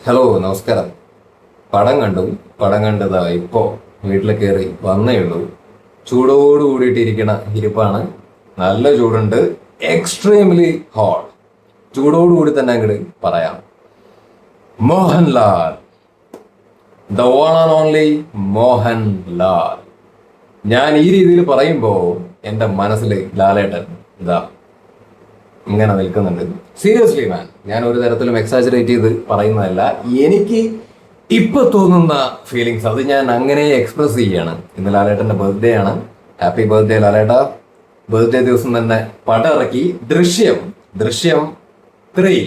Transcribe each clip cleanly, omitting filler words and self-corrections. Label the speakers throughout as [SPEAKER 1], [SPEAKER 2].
[SPEAKER 1] Hello, നമസ്കാരം. പടം കണ്ടു. പടം കണ്ടതാ ഇപ്പോ വീട്ടിൽ കയറി വന്നേ ഉള്ളൂ. ചൂടോട് കൂടിയിട്ടിരിക്കണ ഇരിപ്പാണ്. നല്ല ചൂടുണ്ട്. Extremely hot. ചൂടോടുകൂടി തന്നെ അങ്ങോട്ട് പറയാം. Mohanlal, the one and only Mohanlal. ഞാൻ ഈ രീതിയിൽ പറയുമ്പോ എന്റെ മനസ്സിൽ ലാലേട്ടൻ ഇതാ ഇങ്ങനെ നിൽക്കുന്നുണ്ട്. സീരിയസ്ലി മാൻ, ഞാൻ ഒരു തരത്തിലും എക്സാജറേറ്റ് ചെയ്ത് പറയുന്നതല്ല. എനിക്ക് ഇപ്പൊ തോന്നുന്ന ഫീലിങ്സ് അത് ഞാൻ അങ്ങനെ എക്സ്പ്രസ് ചെയ്യാണ്. ഇന്ന് ലാലേട്ടന്റെ ബർത്ത്ഡേ ആണ്. ഹാപ്പി ബർത്ത്ഡേ ലാലേട്ട. ബർത്ത്ഡേ ദിവസം തന്നെ പടം ഇറക്കി ദൃശ്യം 3.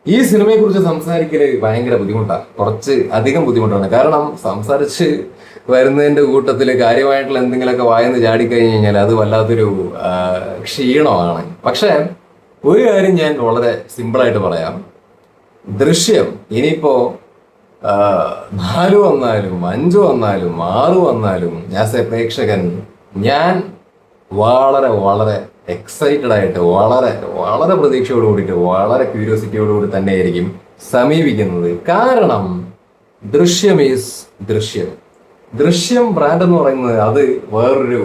[SPEAKER 1] ഈ സിനിമയെ കുറിച്ച് സംസാരിക്കല് ഭയങ്കര ബുദ്ധിമുട്ടാണ്. കുറച്ച് അധികം ബുദ്ധിമുട്ടാണ്. കാരണം സംസാരിച്ച് വരുന്നതിന്റെ കൂട്ടത്തിൽ കാര്യമായിട്ടുള്ള എന്തെങ്കിലുമൊക്കെ വായന്ന് ചാടിക്കഴിഞ്ഞ് കഴിഞ്ഞാൽ അത് വല്ലാത്തൊരു ക്ഷീണമാണ്. പക്ഷെ ഒരു കാര്യം ഞാൻ വളരെ സിമ്പിളായിട്ട് പറയാം. ദൃശ്യം ഇനിയിപ്പോ 4 വന്നാലും 5 വന്നാലും 6 വന്നാലും ആസ് എ പ്രേക്ഷകൻ ഞാൻ വളരെ വളരെ എക്സൈറ്റഡ് ആയിട്ട് വളരെ വളരെ പ്രതീക്ഷയോട് കൂടിയിട്ട് വളരെ ക്യൂരിയോസിറ്റിയോടുകൂടി തന്നെ ആയിരിക്കും സമീപിക്കുന്നത്. കാരണം ദൃശ്യം ബ്രാൻഡ് എന്ന് പറയുന്നത് അത് വേറൊരു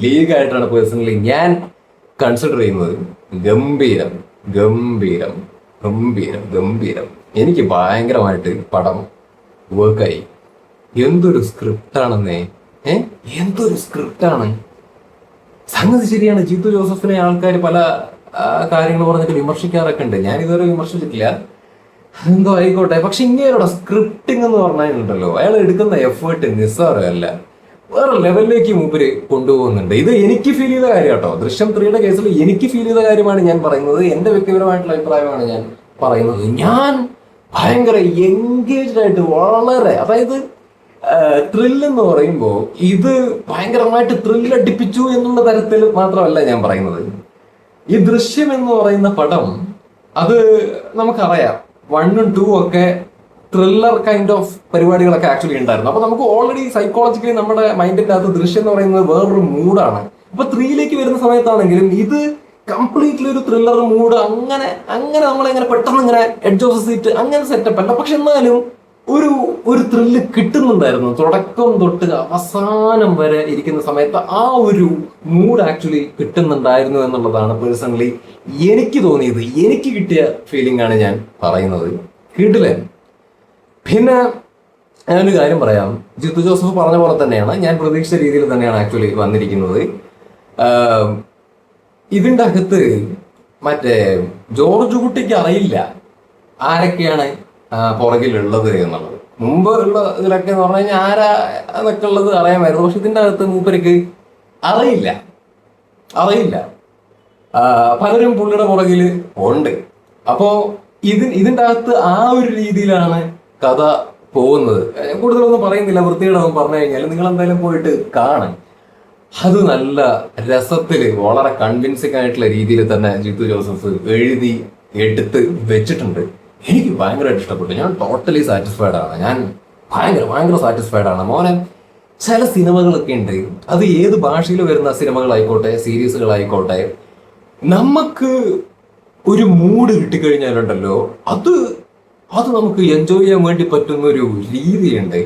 [SPEAKER 1] ലീഗായിട്ടാണ് പേഴ്സണലി ഞാൻ കൺസിഡർ ചെയ്യുന്നത്. ഗംഭീരം ഗംഭീരം ഗംഭീരം ഗംഭീരം. എനിക്ക് ഭയങ്കരമായിട്ട് പടം വർക്കായി. എന്തൊരു സ്ക്രിപ്റ്റാണെന്നേ. എന്തൊരു സ്ക്രിപ്റ്റാണ്. സംഗതി ശരിയാണ്. ജിത്തു ജോസഫിനെ ആൾക്കാർ പല കാര്യങ്ങൾ പറഞ്ഞിട്ട് വിമർശിക്കാറൊക്കെ ഉണ്ട്. ഞാൻ ഇതുവരെ വിമർശിച്ചിട്ടില്ല. എന്തോ ആയിക്കോട്ടെ. പക്ഷെ ഇങ്ങനെയുള്ള സ്ക്രിപ്റ്റിംഗ് എന്ന് പറഞ്ഞാലുണ്ടല്ലോ, അയാൾ എടുക്കുന്ന എഫേർട്ട് നിസ്സാരമല്ല. വേറെ ലെവലിലേക്ക് മൂപ്പര് കൊണ്ടുപോകുന്നുണ്ട്. ഇത് എനിക്ക് ഫീൽ ചെയ്ത കാര്യം കേട്ടോ. ദൃശ്യം 3യുടെ കേസിൽ എനിക്ക് ഫീൽ ചെയ്ത കാര്യമാണ് ഞാൻ പറയുന്നത്. എന്റെ വ്യക്തിപരമായിട്ടുള്ള അഭിപ്രായമാണ് ഞാൻ പറയുന്നത്. ഞാൻ ഭയങ്കര എൻഗേജ്ഡ് ആയിട്ട് വളരെ, അതായത് ത്രില്ല് എന്ന് പറയുമ്പോൾ ഇത് ഭയങ്കരമായിട്ട് ത്രില്ലടിപ്പിച്ചു എന്നുള്ള തരത്തിൽ മാത്രമല്ല ഞാൻ പറയുന്നത്. ഈ ദൃശ്യം എന്ന് പറയുന്ന പടം അത് നമുക്കറിയാം 1ഉം 2ഉം ഒക്കെ ത്രില്ലർ കൈൻഡ് ഓഫ് പരിപാടികളൊക്കെ ആക്ച്വലി ഉണ്ടായിരുന്നു. അപ്പൊ നമുക്ക് ഓൾറെഡി സൈക്കോളജിക്കലി നമ്മുടെ മൈൻഡിന്റെ അകത്ത് ദൃശ്യം എന്ന് പറയുന്നത് വേറൊരു മൂഡാണ്. അപ്പൊ 3ലേക്ക് വരുന്ന സമയത്താണെങ്കിലും ഇത് കംപ്ലീറ്റ്ലി ഒരു ത്രില്ലർ മൂഡ്. അങ്ങനെ നമ്മളെങ്ങനെ പെട്ടെന്ന് ഇങ്ങനെ എഡ്ജ് ഓഫ് സീറ്റ് അങ്ങനെ സെറ്റപ്പ് അല്ല. പക്ഷെ എന്നാലും ഒരു ത്രില്ല് കിട്ടുന്നുണ്ടായിരുന്നു. തുടക്കം തൊട്ട് അവസാനം വരെ ഇരിക്കുന്ന സമയത്ത് ആ ഒരു മൂഡ് ആക്ച്വലി കിട്ടുന്നുണ്ടായിരുന്നു എന്നുള്ളതാണ് പേഴ്സണലി എനിക്ക് തോന്നിയത്. എനിക്ക് കിട്ടിയ ഫീലിംഗ് ആണ് ഞാൻ പറയുന്നത്. കിട്ടില്ലേ? പിന്നെ ഞാനൊരു കാര്യം പറയാം. ജിത്തു ജോസഫ് പറഞ്ഞ പോലെ തന്നെയാണ്, ഞാൻ പ്രതീക്ഷിച്ച രീതിയിൽ തന്നെയാണ് ആക്ച്വലി വന്നിരിക്കുന്നത്. ഇതിൻ്റെ അകത്ത് മറ്റേ ജോർജ് കുട്ടിക്ക് അറിയില്ല ആരൊക്കെയാണ് പുറകിലുള്ളത് എന്നുള്ളത്. മുമ്പ് ഉള്ള ഇതിലൊക്കെ എന്ന് പറഞ്ഞു കഴിഞ്ഞാൽ ആരാ എന്നൊക്കെ ഉള്ളത് അറിയാമായിരുന്നു. പക്ഷെ ഇതിൻ്റെ അകത്ത് മൂപ്പർക്ക് അറിയില്ല. പലരും പുള്ളിയുടെ പുറകിൽ ഉണ്ട്. അപ്പോ ഇതിൻ്റെ അകത്ത് ആ ഒരു രീതിയിലാണ് കഥ പോകുന്നത്. കൂടുതലൊന്നും പറയുന്നില്ല. വൃത്തികേടൊന്നും പറഞ്ഞു കഴിഞ്ഞാൽ നിങ്ങൾ എന്തായാലും പോയിട്ട് കാണാൻ. അത് നല്ല രസത്തില് വളരെ കൺവിൻസിംഗ് ആയിട്ടുള്ള രീതിയിൽ തന്നെ ജിത്തു ജോസഫ് എഴുതി എടുത്ത് വെച്ചിട്ടുണ്ട്. എനിക്ക് ഭയങ്കരമായിട്ട് ഇഷ്ടപ്പെട്ടു. ഞാൻ ടോട്ടലി സാറ്റിസ്ഫൈഡ് ആണ്. ഞാൻ ഭയങ്കര സാറ്റിസ്ഫൈഡ് ആണ്. മോനെ, ചില സിനിമകളൊക്കെ ഉണ്ട്, അത് ഏത് ഭാഷയിൽ വരുന്ന സിനിമകളായിക്കോട്ടെ സീരീസുകളായിക്കോട്ടെ, നമുക്ക് ഒരു മൂഡ് കിട്ടിക്കഴിഞ്ഞാലുണ്ടല്ലോ അത് നമുക്ക് എൻജോയ് ചെയ്യാൻ വേണ്ടി പറ്റുന്ന ഒരു രീതിയുണ്ട്.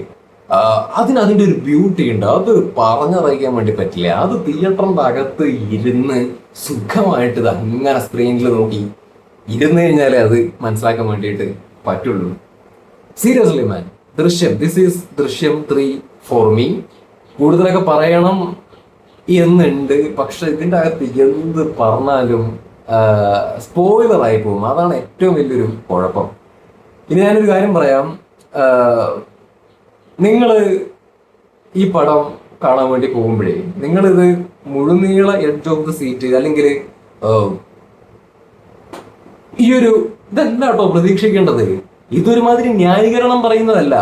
[SPEAKER 1] അതിൻ്റെ ഒരു ബ്യൂട്ടി ഉണ്ട്. അത് പറഞ്ഞറിയിക്കാൻ വേണ്ടി പറ്റില്ല. അത് തിയേറ്ററിൻ്റെ അകത്ത് ഇരുന്ന് സുഖമായിട്ട് ഇത് അങ്ങനെ സ്ക്രീനിൽ നോക്കി ഇരുന്ന് കഴിഞ്ഞാലേ അത് മനസ്സിലാക്കാൻ വേണ്ടിയിട്ട് പറ്റുള്ളൂ. സീരിയസ്ലി മാൻ, ദിസ് ഈസ് ദൃശ്യം 3 ഫോർ മീ. കൂടുതലൊക്കെ പറയണം എന്നുണ്ട്. പക്ഷെ ഇതിൻ്റെ അകത്ത് എന്ത് പറഞ്ഞാലും സ്പോയിലറായി പോകും. അതാണ് ഏറ്റവും വലിയൊരു കുഴപ്പം. ഇനി ഞാനൊരു കാര്യം പറയാം. നിങ്ങൾ ഈ പടം കാണാൻ വേണ്ടി പോകുമ്പോഴേ നിങ്ങളിത് മുഴുനീള എഡ്ജ് ഓഫ് ദ സീറ്റ് അല്ലെങ്കിൽ ഇതല്ല കേട്ടോ പ്രതീക്ഷിക്കേണ്ടത്. ഇതൊരുമാതിരി ന്യായീകരണം പറയുന്നതല്ല.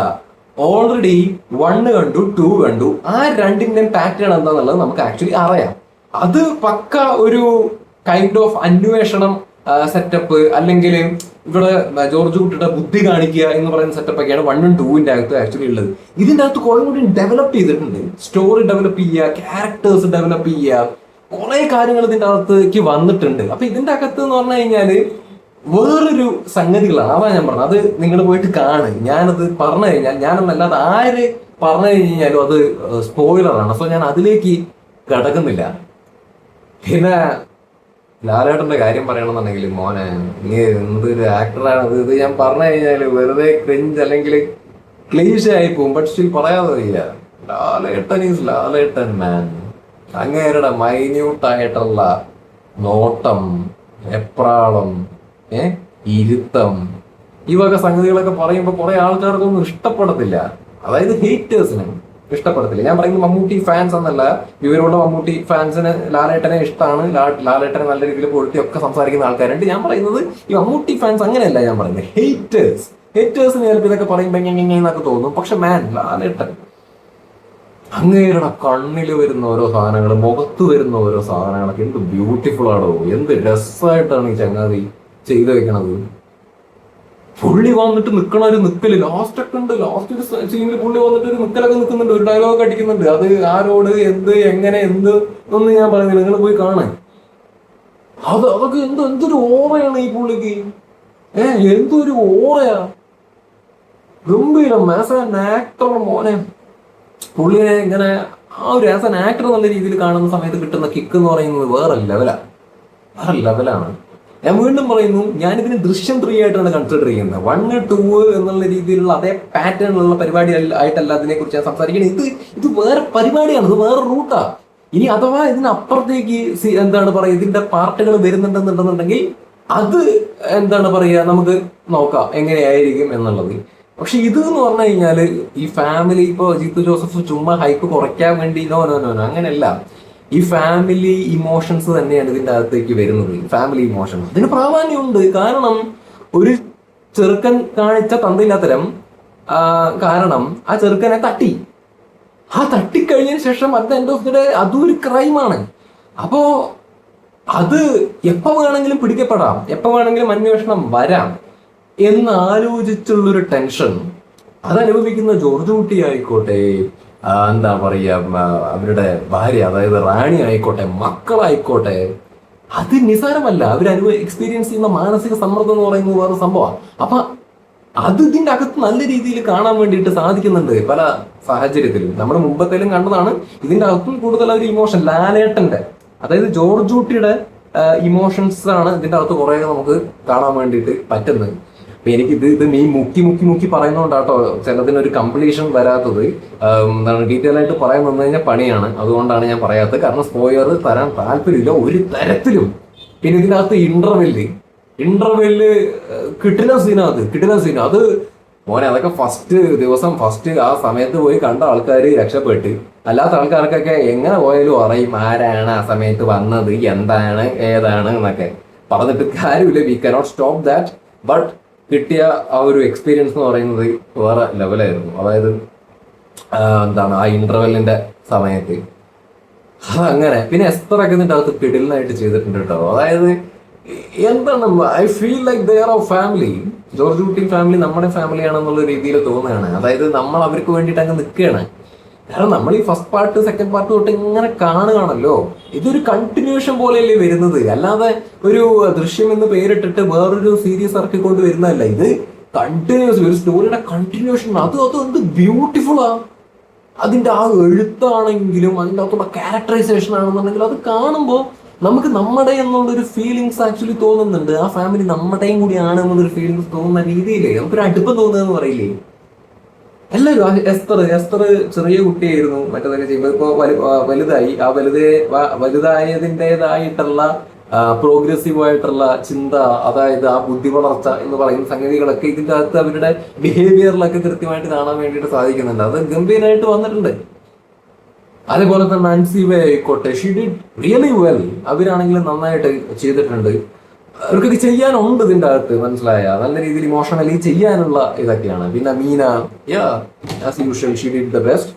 [SPEAKER 1] ഓൾറെഡി 1 കണ്ടു 2 കണ്ടു. ആ 2ന്റെയും പാറ്റേൺ എന്താന്നുള്ളത് നമുക്ക് ആക്ച്വലി അറിയാം. അത് പക്ക ഒരു കൈൻഡ് ഓഫ് അന്വേഷണം സെറ്റപ്പ്, അല്ലെങ്കിൽ ഇവിടെ ജോർജ് കുട്ടിയുടെ ബുദ്ധി കാണിക്കുക എന്ന് പറയുന്ന സെറ്റപ്പ് ഒക്കെയാണ് 1ഉം 2ന്റെ അകത്ത് ആക്ച്വലി ഉള്ളത്. ഇതിൻ്റെ അകത്ത് കുറെ കൂടി ഡെവലപ്പ് ചെയ്തിട്ടുണ്ട്. സ്റ്റോറി ഡെവലപ്പ് ചെയ്യുക, ക്യാരക്ടേഴ്സ് ഡെവലപ്പ് ചെയ്യുക, കുറെ കാര്യങ്ങൾ ഇതിൻ്റെ അകത്തേക്ക് വന്നിട്ടുണ്ട്. അപ്പൊ ഇതിൻ്റെ അകത്ത് എന്ന് പറഞ്ഞു കഴിഞ്ഞാല് വേറൊരു സംഗതികളാണ്. അതാ ഞാൻ പറഞ്ഞത്. അത് നിങ്ങൾ പോയിട്ട് കാണ്. ഞാനത് പറഞ്ഞു കഴിഞ്ഞാൽ, ഞാനെന്നല്ലാതെ ആര് പറഞ്ഞു കഴിഞ്ഞാലും അത് സ്പോയിലറാണ്. സോ ഞാൻ അതിലേക്ക് കടക്കുന്നില്ല. പിന്നെ ലാലേട്ടന്റെ കാര്യം പറയണമെന്നുണ്ടെങ്കിൽ, മോനെ നീ എന്തൊരു ആക്ടറാണ്. ഇത് ഞാൻ പറഞ്ഞു കഴിഞ്ഞാൽ വെറുതെ ക്രിഞ്ച് അല്ലെങ്കിൽ ക്ലീശ ആയി പോകും. ബട്ട് സ്റ്റിൽ പറയാതെ വരില്ല. ലാലേട്ടൻ ഈസ് ലാലേട്ടൻ മാൻ. അങ്ങേരുടെ മൈന്യൂട്ടായിട്ടുള്ള നോട്ടം, എപ്രാളം, ഇരുത്തം, ഈ വക സംഗതികളൊക്കെ പറയുമ്പോൾ കുറെ ആൾക്കാർക്കൊന്നും ഇഷ്ടപ്പെടത്തില്ല. അതായത് ഹേറ്റേഴ്സിന് ഇഷ്ടപ്പെടത്തില്ല. ഞാൻ പറയുന്നത് മമ്മൂട്ടി ഫാൻസ് എന്നല്ല, ഇവരോട് മമ്മൂട്ടി ഫാൻസിന് ലാലേട്ടനെ ഇഷ്ടമാണ്, ലാലേട്ടനെ നല്ല രീതിയിൽ പൊഴുത്തി ഒക്കെ സംസാരിക്കുന്ന ആൾക്കാരുണ്ട്. ഞാൻ പറയുന്നത് ഈ മമ്മൂട്ടി ഫാൻസ് അങ്ങനെയല്ല ഞാൻ പറയുന്നത്. ഹേറ്റേഴ്സിന് ചിലപ്പോൾ ഇതൊക്കെ പറയുമ്പോൾ എന്നൊക്കെ തോന്നും. പക്ഷെ മാൻ ലാലേട്ടൻ, അങ്ങേരുടെ കണ്ണിൽ വരുന്ന ഓരോ സാധനങ്ങൾ, മുഖത്ത് വരുന്ന ഓരോ സാധനങ്ങളൊക്കെ എന്ത് ബ്യൂട്ടിഫുൾ ആണോ, എന്ത് രസമായിട്ടാണ് ഈ ചങ്ങാതി ചെയ്തു വെക്കണത്. പുള്ളി വന്നിട്ട് നിൽക്കണ ഒരു നിക്കല് ലാസ്റ്റ് ഒക്കെ ഉണ്ട്. ലാസ്റ്റ് സീനിൽ പുള്ളി വന്നിട്ട് ഒരു നിക്കലൊക്കെ നിൽക്കുന്നുണ്ട്, ഒരു ഡയലോഗ് അടിക്കുന്നുണ്ട്. അത് ആരോട്, എന്ത്, എങ്ങനെ, എന്ത് ഒന്നും ഞാൻ പറയുന്നില്ല, നിങ്ങൾ പോയി കാണാൻ. അതൊക്കെ എന്തൊരു ഓറയാണ് ഈ പുള്ളിക്ക്. എന്തൊരു ഓറയാ. ഗംഭീരം ആസ് ആൻ ആക്ടർ മോനെ. പുള്ളിയെ ഇങ്ങനെ ആ ഒരു ആസ് ആൻ ആക്ടർ നല്ല രീതിയിൽ കാണുന്ന സമയത്ത് കിട്ടുന്ന കിക്ക് എന്ന് പറയുന്നത് വേറെ ലെവലാണ്. ഞാൻ വീണ്ടും പറയുന്നു, ഞാനിതിന് ദൃശ്യം 3 ആയിട്ടാണ് കൺസിഡർ ചെയ്യുന്നത്. 1, 2 എന്നുള്ള രീതിയിലുള്ള അതേ പാറ്റേണിലുള്ള പരിപാടി ആയിട്ടല്ല അതിനെ കുറിച്ച് ഞാൻ സംസാരിക്കുന്നത്. ഇത് വേറെ പരിപാടിയാണ്, ഇത് വേറെ റൂട്ടാ. ഇനി അഥവാ ഇതിനപ്പുറത്തേക്ക് എന്താണ് പറയുക, ഇതിന്റെ പാർട്ടുകൾ വരുന്നുണ്ടെന്നുണ്ടെന്നുണ്ടെങ്കിൽ അത് എന്താണ് പറയുക, നമുക്ക് നോക്കാം എങ്ങനെയായിരിക്കും എന്നുള്ളത്. പക്ഷെ ഇത് എന്ന് പറഞ്ഞു കഴിഞ്ഞാല് ഈ ഫാമിലി, ഇപ്പൊ ജിത്തു ജോസഫ് ചുമ്മാ ഹൈപ്പ് കുറയ്ക്കാൻ വേണ്ടി നോ അങ്ങനെയല്ല. ഈ ഫാമിലി ഇമോഷൻസ് തന്നെയാണ് ഇതിന്റെ അകത്തേക്ക് വരുന്നത്. ഫാമിലി ഇമോഷൻസ് അതിന് പ്രാധാന്യമുണ്ട്. കാരണം ഒരു ചെറുക്കൻ കാണിച്ച തന്തയില്ലാത്തരം കാരണം ആ ചെറുക്കനെ തട്ടിക്കഴിഞ്ഞതിന് ശേഷം at the end of the day അതും ഒരു ക്രൈമാണ്. അപ്പോ അത് എപ്പോ വേണമെങ്കിലും പിടിക്കപ്പെടാം, എപ്പോ വേണമെങ്കിലും അന്വേഷണം വരാം എന്നാലോചിച്ചുള്ളൊരു ടെൻഷൻ അതനുഭവിക്കുന്ന ജോർജ് കുട്ടി ആയിക്കോട്ടെ, എന്താ പറയുക, അവരുടെ ഭാര്യ അതായത് റാണി ആയിക്കോട്ടെ, മക്കളായിക്കോട്ടെ, അത് നിസാരമല്ല. എക്സ്പീരിയൻസ് ചെയ്യുന്ന മാനസിക സമ്മർദ്ദം എന്ന് പറയുന്നത് വേറെ സംഭവമാണ്. അപ്പൊ അത് ഇതിന്റെ അകത്ത് നല്ല രീതിയിൽ കാണാൻ വേണ്ടിയിട്ട് സാധിക്കുന്നുണ്ട് പല സാഹചര്യത്തിലും. നമ്മുടെ മുമ്പത്തേലും കണ്ടതാണ്. ഇതിന്റെ അകത്തും കൂടുതൽ ഒരു ഇമോഷൻ ലാലേട്ടന്റെ, അതായത് ജോർജ് കുട്ടിയുടെ ഇമോഷൻസ് ആണ് ഇതിന്റെ അകത്ത് കുറെ നമുക്ക് കാണാൻ വേണ്ടിയിട്ട് പറ്റുന്നത്. അപ്പൊ എനിക്ക് ഇത് നീ മുക്കി പറയുന്നതുകൊണ്ടാട്ടോ ചിലതിനൊരു കംപ്ലീഷൻ വരാത്തത്. എന്താണ് ഡീറ്റെയിൽ ആയിട്ട് പറയാൻ വന്നു കഴിഞ്ഞാൽ പണിയാണ്, അതുകൊണ്ടാണ് ഞാൻ പറയാത്തത്. കാരണം സ്പോയിലർ തരാൻ താല്പര്യമില്ല ഒരു തരത്തിലും. പിന്നെ ഇതിനകത്ത് ഇന്റർവെല്ല് കിട്ടില്ല സീന അത് മോനെ. അതൊക്കെ ഫസ്റ്റ് ആ സമയത്ത് പോയി കണ്ട ആൾക്കാർ രക്ഷപ്പെട്ട്, അല്ലാത്ത ആൾക്കാർക്കൊക്കെ എങ്ങനെ പോയാലും അറിയും ആരാണ് ആ സമയത്ത് വന്നത്, എന്താണ് ഏതാണ് എന്നൊക്കെ പറഞ്ഞിട്ട് കാര്യമില്ല. We cannot stop that. But കിട്ടിയ ആ ഒരു എക്സ്പീരിയൻസ് എന്ന് പറയുന്നത് വേറെ ലെവലായിരുന്നു. അതായത് എന്താണ് ആ ഇന്റർവെല്ലിന്റെ സമയത്ത് അതങ്ങനെ. പിന്നെ എസ്തറൊക്കെ ഇതിന്റെ അകത്ത് കിടിലിനായിട്ട് ചെയ്തിട്ടുണ്ട് കേട്ടോ. അതായത് എന്താണ്, I feel like they are family. George കുട്ടി ഫാമിലി നമ്മുടെ ഫാമിലി ആണെന്നുള്ള രീതിയിൽ തോന്നുകയാണ്. അതായത് നമ്മൾ അവർക്ക് വേണ്ടിയിട്ട് അങ്ങ് നിൽക്കുകയാണ്. കാരണം നമ്മൾ ഈ ഫസ്റ്റ് പാർട്ട് സെക്കൻഡ് പാർട്ട് തൊട്ട് ഇങ്ങനെ കാണുകയാണല്ലോ. ഇതൊരു കണ്ടിന്യൂഷൻ പോലെയല്ലേ വരുന്നത്, അല്ലാതെ ഒരു ദൃശ്യം എന്ന് പേരിട്ടിട്ട് വേറൊരു സീരീസ് ഇറക്കിക്കൊണ്ട് വരുന്നതല്ല. ഇത് കണ്ടിന്യൂസ് ഒരു സ്റ്റോറിയുടെ കണ്ടിന്യൂഷൻ. അത് എന്ത് ബ്യൂട്ടിഫുള്ളാ. അതിന്റെ ആ എഴുത്താണെങ്കിലും അതിൻ്റെ അകത്തുള്ള ക്യാരക്ടറൈസേഷൻ ആണെന്നുണ്ടെങ്കിലും അത് കാണുമ്പോൾ നമുക്ക് നമ്മുടെ എന്നുള്ളൊരു ഫീലിങ്സ് ആക്ച്വലി തോന്നുന്നുണ്ട്. ആ ഫാമിലി നമ്മുടെയും കൂടിയാണ് എന്നുള്ളൊരു ഫീലിങ്സ് തോന്നുന്ന രീതിയിലേ നമുക്കൊരു അടുപ്പം തോന്നുന്നതെന്ന് പറയില്ലേ. എല്ലാവരും എസ്തർ ചെറിയ കുട്ടിയായിരുന്നു മറ്റേതൊക്കെ ചെയ്യുമ്പോൾ. ഇപ്പോൾ വലുതായി. ആ വലുതായതിൻ്റെതായിട്ടുള്ള പ്രോഗ്രസീവ് ആയിട്ടുള്ള ചിന്ത, അതായത് ആ ബുദ്ധി വളർച്ച എന്ന് പറയുന്ന സംഗതികളൊക്കെ ഇതിൻ്റെ അകത്ത് അവരുടെ ബിഹേവിയറിലൊക്കെ കൃത്യമായിട്ട് കാണാൻ വേണ്ടിയിട്ട് സാധിക്കുന്നുണ്ട്. അത് ഗംഭീരമായിട്ട് വന്നിട്ടുണ്ട്. അതേപോലെ തന്നെ നാൻസി വേ ആയിക്കോട്ടെ, ഷീ ഡിഡ് റിയലി വെൽ. അവരാണെങ്കിലും നന്നായിട്ട് ചെയ്തിട്ടുണ്ട്. അവർക്കൊക്കെ ചെയ്യാനുണ്ട് ഇതിൻ്റെ അകത്ത്, മനസ്സിലായ നല്ല രീതിയിൽ ഇമോഷണലി ചെയ്യാനുള്ള ഇതൊക്കെയാണ്. പിന്നെ Meena as usual she did the best.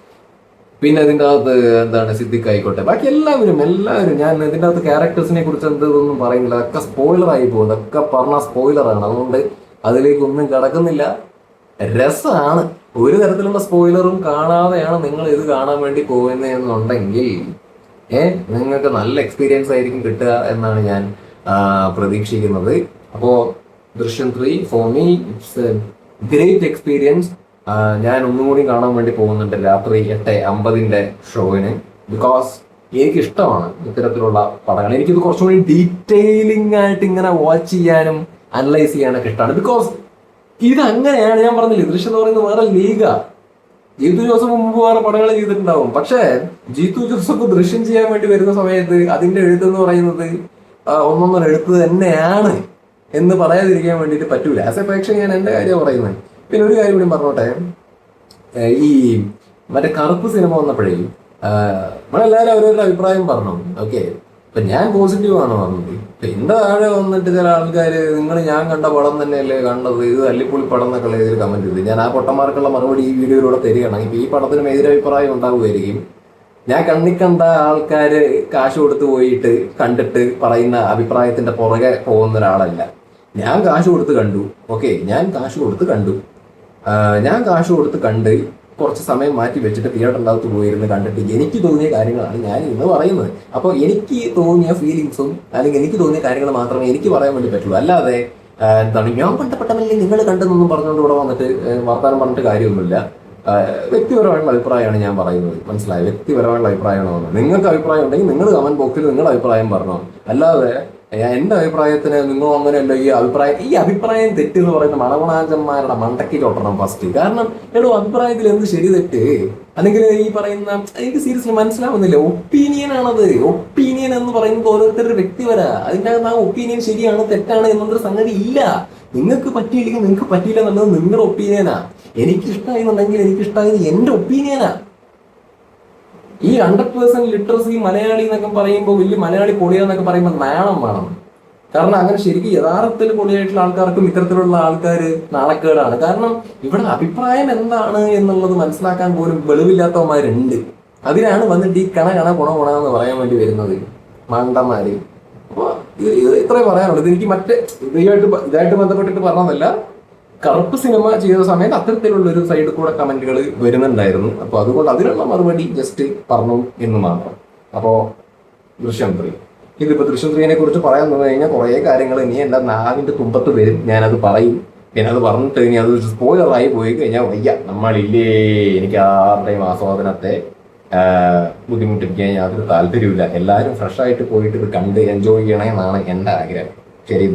[SPEAKER 1] പിന്നെ ഇതിൻ്റെ അകത്ത് എന്താണ് സിദ്ദിഖ് ആയിക്കോട്ടെ, ബാക്കി എല്ലാവരും ഞാൻ ഇതിൻ്റെ അകത്ത് ക്യാരക്ടേഴ്സിനെ കുറിച്ച് എന്തൊന്നും പറയുന്നില്ല. അതൊക്കെ സ്പോയിലറായി പോകും. അതൊക്കെ പറഞ്ഞ സ്പോയിലറാണ്. അതുകൊണ്ട് അതിലേക്കൊന്നും കിടക്കുന്നില്ല. രസമാണ്. ഒരു തരത്തിലുള്ള സ്പോയിലറും കാണാതെയാണ് നിങ്ങൾ ഇത് കാണാൻ വേണ്ടി പോകുന്നതെന്നുണ്ടെങ്കിൽ നിങ്ങൾക്ക് നല്ല എക്സ്പീരിയൻസ് ആയിരിക്കും കിട്ടുക എന്നാണ് ഞാൻ പ്രതീക്ഷിക്കുന്നത്. അപ്പോൾ ദൃശ്യം 3 for me it's A great experience. ഞാൻ ഒന്നും കൂടി കാണാൻ വേണ്ടി പോകുന്നുണ്ട് രാത്രി 8:50 ഷോവിന്. ബിക്കോസ് എനിക്ക് ഇഷ്ടമാണ് ഇത്തരത്തിലുള്ള പടങ്ങൾ. എനിക്കിത് കുറച്ചും കൂടി ഡീറ്റെയിലിംഗ് ആയിട്ട് ഇങ്ങനെ വാച്ച് ചെയ്യാനും അനലൈസ് ചെയ്യാനൊക്കെ ഇഷ്ടമാണ്. ബിക്കോസ് ഇത് അങ്ങനെയാണ്, ഞാൻ പറഞ്ഞില്ലേ, ദൃശ്യം എന്ന് പറയുന്നത് വേറെ ലീഗാ. ജീത്തു ജോസഫ് മുമ്പ് വേറെ പടങ്ങൾ ചെയ്തിട്ടുണ്ടാവും. പക്ഷേ ജീത്തു ജോസഫ് ദൃശ്യം ചെയ്യാൻ വേണ്ടി വരുന്ന സമയത്ത് അതിന്റെ എഴുത്ത് പറയുന്നത് ഒന്നൊന്നര എഴുത്ത് തന്നെയാണ് എന്ന് പറയാതിരിക്കാൻ വേണ്ടിയിട്ട് പറ്റൂല. ആസ് എ പ്രേക്ഷകൻ ഞാൻ എന്റെ കാര്യം പറയുന്നത്. പിന്നെ ഒരു കാര്യം കൂടി പറഞ്ഞോട്ടെ, ഈ മറ്റേ കറുപ്പ് സിനിമ വന്നപ്പോഴേ നമ്മളെല്ലാവരും അവരവരുടെ അഭിപ്രായം പറഞ്ഞു. ഓക്കെ, ഇപ്പൊ ഞാൻ പോസിറ്റീവ് ആണ് പറഞ്ഞത്. ഇപ്പൊ എന്റെ താഴെ വന്നിട്ട് ചില ആൾക്കാർ ഞാൻ കണ്ട പടം തന്നെയല്ലേ കണ്ടത്, ഇത് അല്ലിപ്പൊളി പടം എന്നൊക്കെ ഇതിൽ കമന്റ് ചെയ്ത് ഞാൻ ആ പൊട്ടന്മാർക്കുള്ള മറുപടി ഈ വീഡിയോയിലൂടെ തരികയാണ്. ഇപ്പൊ ഈ പടത്തിനും എതിരഭിപ്രായം ഉണ്ടാവുമായിരിക്കും. ഞാൻ കണ്ട ആൾക്കാര് കാശ് കൊടുത്ത് പോയിട്ട് കണ്ടിട്ട് പറയുന്ന അഭിപ്രായത്തിന്റെ പുറകെ പോകുന്ന ഒരാളല്ല. ഞാൻ കാശ് കൊടുത്ത് കണ്ടു. ഓക്കെ, ഞാൻ കാശ് കൊടുത്ത് കണ്ട് കുറച്ച് സമയം മാറ്റി വെച്ചിട്ട് തിയേറ്ററിനകത്ത് പോയിരുന്ന് കണ്ടിട്ട് എനിക്ക് തോന്നിയ കാര്യങ്ങളാണ് ഞാൻ ഇന്ന് പറയുന്നത്. അപ്പോൾ എനിക്ക് തോന്നിയ ഫീലിങ്സും അല്ലെങ്കിൽ എനിക്ക് തോന്നിയ കാര്യങ്ങൾ മാത്രമേ എനിക്ക് പറയാൻ വേണ്ടി പറ്റുള്ളൂ. അല്ലാതെ എന്താണ് ഞാൻ കണ്ടപ്പെട്ടമല്ലേ നിങ്ങൾ കണ്ടെന്നൊന്നും പറഞ്ഞുകൊണ്ട് ഇവിടെ വന്നിട്ട് വർത്താനം പറഞ്ഞിട്ട് കാര്യമൊന്നുമില്ല. വ്യക്തിപരമായിട്ടുള്ള അഭിപ്രായമാണ് ഞാൻ പറയുന്നത്, മനസ്സിലായി? വ്യക്തിപരമായിട്ടുള്ള അഭിപ്രായമാണ് പറഞ്ഞത്. നിങ്ങൾക്ക് അഭിപ്രായം ഉണ്ടെങ്കിൽ നിങ്ങൾ കമന്റ് ബോക്സിൽ നിങ്ങളുടെ അഭിപ്രായം പറഞ്ഞോ. അല്ലാതെ എന്റെ അഭിപ്രായത്തിന് നിങ്ങൾ അങ്ങനെയല്ല ഈ അഭിപ്രായം തെറ്റെന്ന് പറയുന്ന മണവണാഞ്ചന്മാരുടെ മണ്ടയ്ക്ക് ചോട്ടണം ഫസ്റ്റ്. കാരണം അഭിപ്രായത്തിൽ എന്ത് ശരി തെറ്റ്, അല്ലെങ്കിൽ ഈ പറയുന്ന എനിക്ക് സീരിയസ്ലി മനസ്സിലാവുന്നില്ല. ഒപ്പീനിയൻ ആണത്. ഒപ്പീനിയൻ എന്ന് പറയുന്നത് ഓരോരുത്തരുടെ വ്യക്തിപര. അതിൻ്റെ അകത്ത് ആ ഒപ്പീനിയൻ ശരിയാണ് തെറ്റാണ് എന്നൊരു സംഗതി ഇല്ല. നിങ്ങൾക്ക് പറ്റിയില്ലെങ്കിൽ നിങ്ങൾക്ക് പറ്റിയില്ല എന്നുള്ളത് നിങ്ങളുടെ ഒപ്പീനിയനാ. എനിക്ക് ഇഷ്ടമായിരുന്നുണ്ടെങ്കിൽ എനിക്ക് ഇഷ്ടമായത് എന്റെ ഒപ്പീനിയനാ. ഈ 100% ലിറ്ററസി മലയാളി എന്നൊക്കെ പറയുമ്പോൾ വലിയ മലയാളി പൊളിയാന്നൊക്കെ പറയുമ്പോൾ നാണം വേണം. കാരണം അങ്ങനെ ശരിക്കും യഥാർത്ഥത്തിൽ പൊളിയായിട്ടുള്ള ആൾക്കാർക്കും ഇത്തരത്തിലുള്ള ആൾക്കാർ നാണക്കേടാണ്. കാരണം ഇവിടെ അഭിപ്രായം എന്താണ് എന്നുള്ളത് മനസ്സിലാക്കാൻ പോലും വെളിവില്ലാത്തവന്മാരുണ്ട്. അതിനാണ് വന്നിട്ട് ഈ കണ എന്ന് പറയാൻ വേണ്ടി വരുന്നത് മണ്ടന്മാര്. അപ്പോൾ ഇത്രയും പറയാനുള്ളൂ. ഇത് എനിക്ക് മറ്റേ ഇതായിട്ട് ബന്ധപ്പെട്ടിട്ട് പറഞ്ഞതല്ല. കറുപ്പ് സിനിമ ചെയ്ത സമയത്ത് അത്തരത്തിലുള്ള ഒരു സൈഡിൽ കൂടെ കമന്റുകൾ വരുന്നുണ്ടായിരുന്നു. അപ്പോൾ അതുകൊണ്ട് അതിനുള്ള മറുപടി ജസ്റ്റ് പറഞ്ഞു എന്ന് മാത്രം. അപ്പോൾ ദൃശ്യം 3, ഇതിപ്പോ ദൃശ്യം 3നെ കുറിച്ച് പറയാൻ നിന്ന് കഴിഞ്ഞാൽ കുറേ കാര്യങ്ങൾ ഇനി എൻ്റെ നാവിന്റെ തുമ്പത്ത് വരും. ഞാനത് പറയും. പിന്നെ അത് പറഞ്ഞിട്ട് ഇനി അത് സ്പോയിലറായി പോയി കഴിഞ്ഞാൽ വയ്യ, നമ്മളില്ലേ, എനിക്ക് ആരുടെയും ആസ്വാദനത്തെ ബുദ്ധിമുട്ടിപ്പിക്കാൻ യാതൊരു താല്പര്യമില്ല. എല്ലാവരും ഫ്രഷ് ആയിട്ട് പോയിട്ട് ഇത് കണ്ട് എൻജോയ് ചെയ്യണമെന്നാണ് എൻ്റെ ആഗ്രഹം. ശരി.